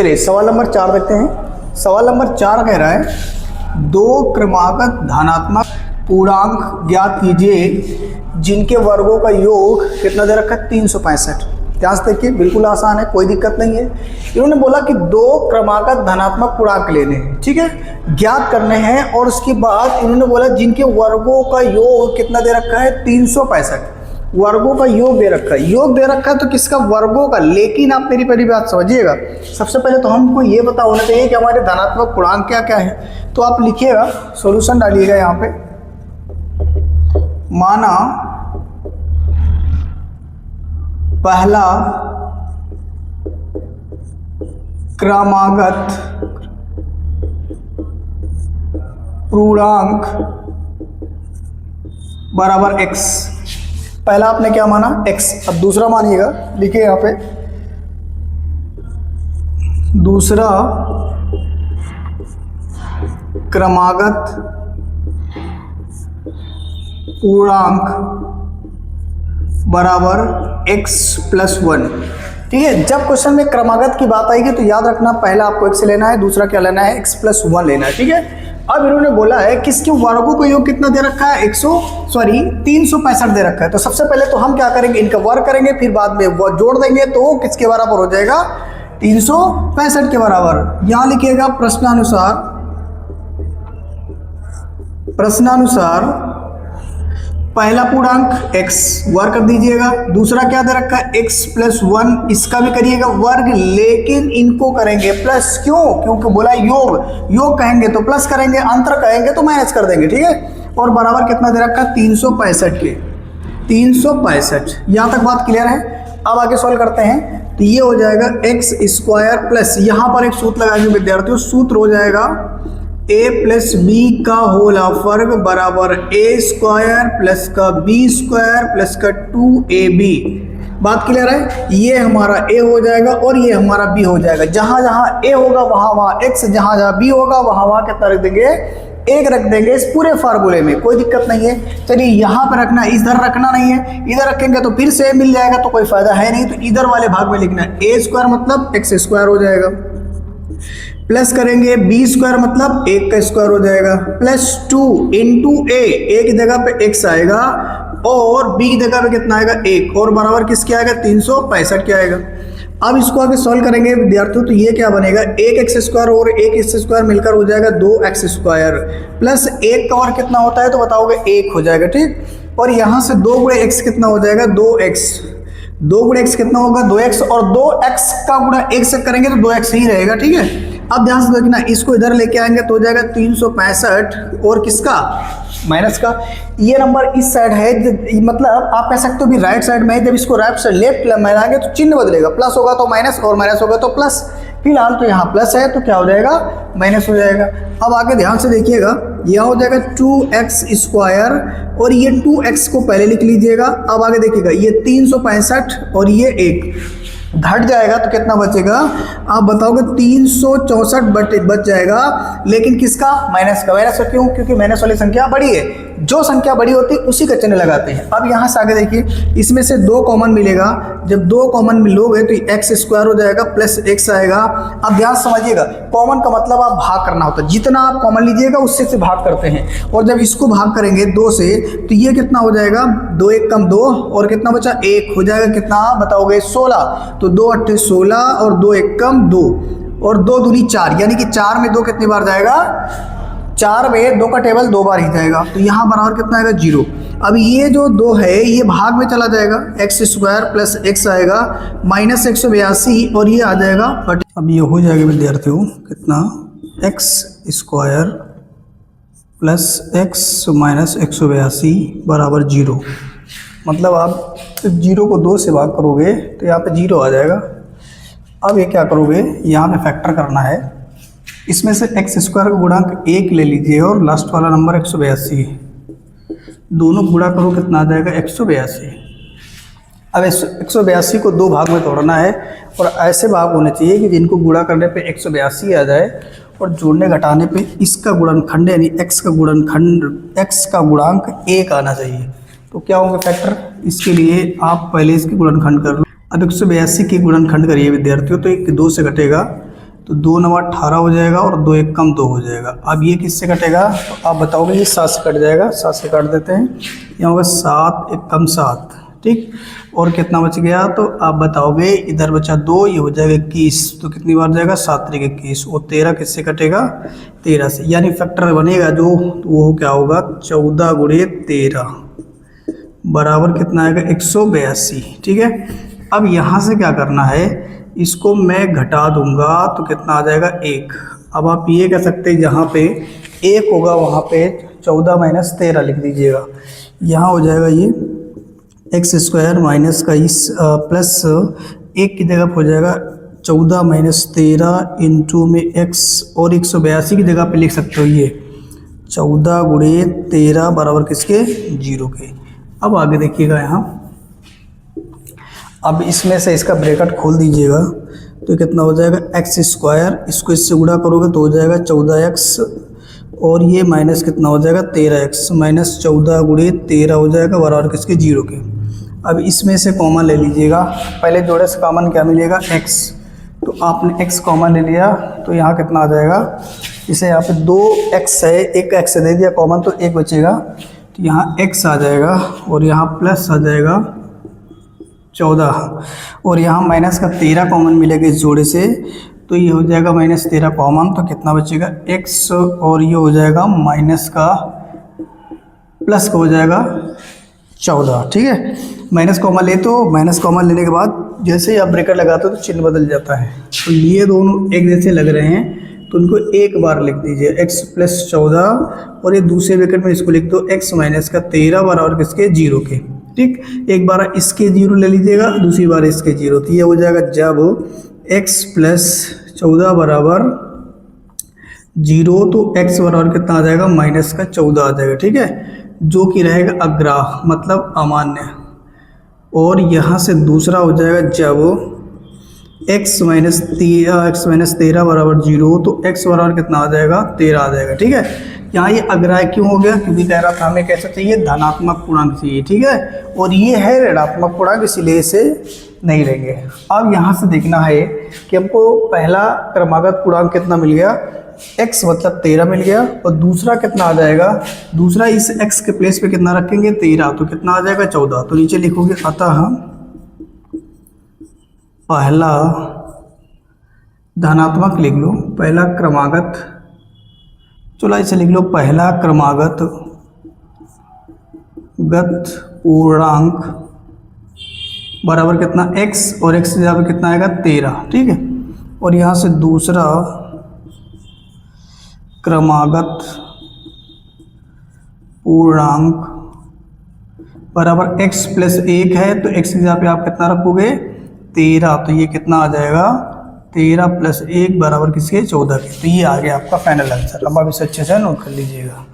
चलिए सवाल नंबर 4 देखते हैं। सवाल नंबर 4 कह रहा है 2 क्रमागत धनात्मक पूर्णांक ज्ञात कीजिए जिनके वर्गों का योग कितना दे रखा है 365। ध्यान से देखिए, बिल्कुल आसान है, कोई दिक्कत नहीं है। इन्होंने बोला कि 2 क्रमागत धनात्मक पूर्णांक लेने हैं, ठीक है, ज्ञात करने हैं, और उसके बाद इन्होंने बोला जिनके वर्गों का योग कितना दे रखा है 365। वर्गों का योग दे रखा है, योग दे रखा है तो किसका, वर्गों का। लेकिन आप मेरी पहली बात समझिएगा, सबसे पहले तो हमको ये पता होना चाहिए कि हमारे धनात्मक पूर्णांक क्या क्या है। तो आप लिखिएगा, सॉल्यूशन डालिएगा यहाँ पे। माना पहला क्रमागत पूर्णांक बराबर x। पहला आपने क्या माना x, अब दूसरा मानिएगा, लिखिए यहाँ पे दूसरा क्रमागत पूर्णांक बराबर x + 1। ठीक है, जब क्वेश्चन में क्रमागत की बात आएगी तो याद रखना पहला आपको x लेना है, दूसरा क्या लेना है x + 1 लेना है। ठीक है, अब इन्होंने बोला है किसके वर्गों का योग कितना दे रखा है 365 दे रखा है। तो सबसे पहले तो हम क्या करेंगे, इनका वर्ग करेंगे, फिर बाद में वो जोड़ देंगे तो किसके बराबर हो जाएगा 365 के बराबर। यहां लिखिएगा प्रश्नानुसार पहला पूर्णांक x वर्ग कर दीजिएगा, दूसरा क्या दे रखा है x + 1, इसका भी करिएगा वर्ग, लेकिन इनको करेंगे प्लस। क्यों? क्योंकि बोला योग कहेंगे तो प्लस करेंगे, अंतर कहेंगे तो माइनस कर देंगे। ठीक है, और बराबर कितना दे रखा है 365 के 365। यहां तक बात क्लियर है। अब आगे सॉल्व करते हैं तो ये हो जाएगा x² प्लस, यहां पर एक सूत्र लगाएंगे विद्यार्थियों, सूत्र हो जाएगा a + b का होल वर्ग बराबर a² प्लस का b² प्लस का 2ab। बात क्लियर है, ये हमारा a हो जाएगा और ये हमारा b हो जाएगा। जहां जहां a होगा वहां x, जहां जहां b होगा वहां कितना रख देंगे 1 रख देंगे इस पूरे फार्मूले में, कोई दिक्कत नहीं है। चलिए यहाँ पे रखना, इधर रखना नहीं है, इधर रखेंगे तो फिर से मिल जाएगा तो कोई फायदा है नहीं। तो इधर वाले भाग में लिखना है a² मतलब x² हो जाएगा, प्लस करेंगे b² मतलब 1 का स्क्वायर हो जाएगा, प्लस 2 इंटू a, a की जगह पे x आएगा और b की जगह पे कितना आएगा 1, और बराबर किसके आएगा 365 के आएगा। अब इसको आगे सॉल्व करेंगे विद्यार्थियों तो ये क्या बनेगा 1x² और 1x² मिलकर हो जाएगा 2x² प्लस 1 का और कितना होता है तो बताओगे 1 हो जाएगा। ठीक, और यहाँ से 2 गुणे x कितना हो जाएगा 2x, 2 गुणे x कितना होगा 2x, और 2x का गुणा 1 से करेंगे तो 2x ही रहेगा। ठीक है, अब ध्यान से देखना, इसको इधर लेके आएंगे तो हो जाएगा 365 और किसका माइनस का। ये नंबर इस साइड है, मतलब आप कह सकते हो भी राइट साइड में है, जब इसको राइट से लेफ्ट मिलाएंगे तो चिन्ह बदलेगा, प्लस होगा तो माइनस और माइनस होगा तो प्लस। फिलहाल तो यहाँ प्लस है तो क्या हो जाएगा माइनस हो जाएगा। अब आगे ध्यान से देखिएगा, यह हो जाएगा 2x² और ये 2x को पहले लिख लीजिएगा। अब आगे देखिएगा ये 365 और ये 1 घट जाएगा तो कितना बचेगा आप बताओगे 364 बच जाएगा, लेकिन किसका माइनस का। माइनस का क्यों? क्योंकि माइनस वाली संख्या बड़ी है, जो संख्या बड़ी होती है उसी का चिन्ह लगाते हैं। अब यहाँ से आगे देखिए, इसमें से 2 कॉमन मिलेगा, जब 2 कॉमन मिलोगे तो x² हो जाएगा प्लस x आएगा। अब ध्यान समझिएगा, कॉमन का मतलब आप भाग करना होता है, जितना आप कॉमन लीजिएगा उससे से भाग करते हैं, और जब इसको भाग करेंगे 2 से तो ये कितना हो जाएगा 2 1 कम 2 और कितना बचा 1 हो जाएगा, कितना बताओगे 16। तो 2 8 16 और 2 1 कम 2 और 2 दूनी 4, यानी कि 4 में 2 कितनी बार जाएगा 4 में 2 का टेबल 2 बार ही जाएगा, तो यहाँ बराबर कितना आएगा 0। अब ये जो 2 है ये भाग में चला जाएगा, x² प्लस x आएगा माइनस 182 और ये आ जाएगा। अब ये हो जाएगा विद्यार्थियों कितना x² प्लस x माइनस 182 बराबर 0। मतलब आप 0 को 2 से भाग करोगे तो यहाँ पे 0 आ जाएगा। अब ये क्या करोगे, यहाँ पे फैक्टर करना है, इसमें से x² का गुणांक 1 ले लीजिए और लास्ट वाला नंबर 182, दोनों गुणा करो कितना आ जाएगा 182। अब 182 को 2 भाग में तोड़ना है और ऐसे भाग होने चाहिए कि जिनको गुणा करने पे 182 आ जाए और जोड़ने घटाने पे इसका गुणनखंड यानी x का गुणांक 1 आना चाहिए। तो क्या होंगे फैक्टर, इसके लिए आप पहले इसके गुणनखंड कर लो। अब 182 के गुणनखंड करिए विद्यार्थियों, तो 1 2 से घटेगा तो 2 9 18 हो जाएगा और 2 1 कम 2 हो जाएगा। अब ये किससे कटेगा, तो आप बताओगे ये 7 से कट जाएगा, 7 से काट देते हैं, यहाँ होगा 7 1 कम 7, ठीक। और कितना बच गया, तो आप बताओगे इधर बचा 2, ये हो जाएगा 21, तो कितनी बार जाएगा 7 3 21, और 13 किससे कटेगा 13 से, यानी फैक्टर बनेगा जो, तो वो क्या होगा 14 गुणे 13 बराबर कितना आएगा 182, ठीक है। अब यहाँ से क्या करना है, इसको मैं घटा दूंगा तो कितना आ जाएगा 1। अब आप ये कह सकते हैं जहाँ पे 1 होगा वहाँ पे 14 माइनस 13 लिख दीजिएगा, यहाँ हो जाएगा ये एक्स स्क्वायर माइनस का इस प्लस 1 की जगह हो जाएगा 14 माइनस 13 इंटू में एक्स, और 182 की जगह पे लिख सकते हो ये 14 गुणे 13 बराबर किसके 0 के। अब आगे देखिएगा यहाँ, अब इसमें से इसका ब्रैकेट खोल दीजिएगा तो कितना हो जाएगा एक्स स्क्वायर, इसको इससे गुणा करोगे तो हो जाएगा 14x, और ये माइनस कितना हो जाएगा 13x, माइनस 14 गुणे 13 हो जाएगा बराबर किसके 0 के। अब इसमें से कॉमन ले लीजिएगा, पहले जोड़े से कॉमन क्या मिलेगा x, तो आपने x कॉमन ले लिया तो यहाँ कितना आ जाएगा, इसे यहाँ पे 2x है, एक x दे दिया कॉमन तो 1 बचेगा, तो यहाँ x आ जाएगा और यहाँ प्लस आ जाएगा 14, और यहाँ माइनस का 13 कॉमन मिलेगा इस जोड़े से, तो ये हो जाएगा माइनस 13 कॉमन, तो कितना बचेगा x, और ये हो जाएगा माइनस का प्लस का हो जाएगा 14, ठीक है। माइनस कॉमन ले, तो माइनस कॉमन लेने के बाद जैसे ही आप ब्रैकेट लगाते हो तो चिन्ह बदल जाता है, तो ये दोनों एक जैसे लग रहे हैं तो उनको एक बार लिख दीजिए x प्लस 14, और ये दूसरे ब्रैकेट में इसको लिख दो x माइनस का 13 बराबर किसके 0 के, ठीक। एक बार इसके 0 ले लीजिएगा, दूसरी बार इसके 0, तो ये हो जाएगा जब x प्लस 14 बराबर 0, तो x बराबर कितना आ जाएगा माइनस का 14 आ जाएगा, ठीक है, जो कि रहेगा अग्राह मतलब अमान्य। और यहाँ से दूसरा हो जाएगा जब x माइनस 13 बराबर 0, तो x बराबर कितना आ जाएगा 13 आ जाएगा, ठीक है। यहाँ ये अग्राह्य क्यों हो गया, क्योंकि कह रहा था हमें कैसा चाहिए धनात्मक पूर्णांक चाहिए, ठीक है, और ये है ऋणात्मक पूर्णांक, इसीलिए इसे नहीं लेंगे। अब यहाँ से देखना है कि हमको पहला क्रमागत पूर्णांक कितना मिल गया, x मतलब 13 मिल गया, और दूसरा कितना आ जाएगा, दूसरा इस x के प्लेस पे कितना रखेंगे 13, तो कितना आ जाएगा 14, तो नीचे लिखोगे अतः पहला धनात्मक लिख लो, पहला क्रमागत, चलो ऐसे लिख लो पहला क्रमागत पूर्णांक बराबर कितना x, और x से जगह कितना आएगा 13, ठीक है। और यहाँ से दूसरा क्रमागत पूर्णांक बराबर x प्लस 1 है, तो x की जगह पे आप कितना रखोगे 13, तो ये कितना आ जाएगा 13 प्लस 1 बराबर किसके 14 के। तो ये आ गया आपका फाइनल आंसर। अब आप इसे अच्छे से नोट कर लीजिएगा।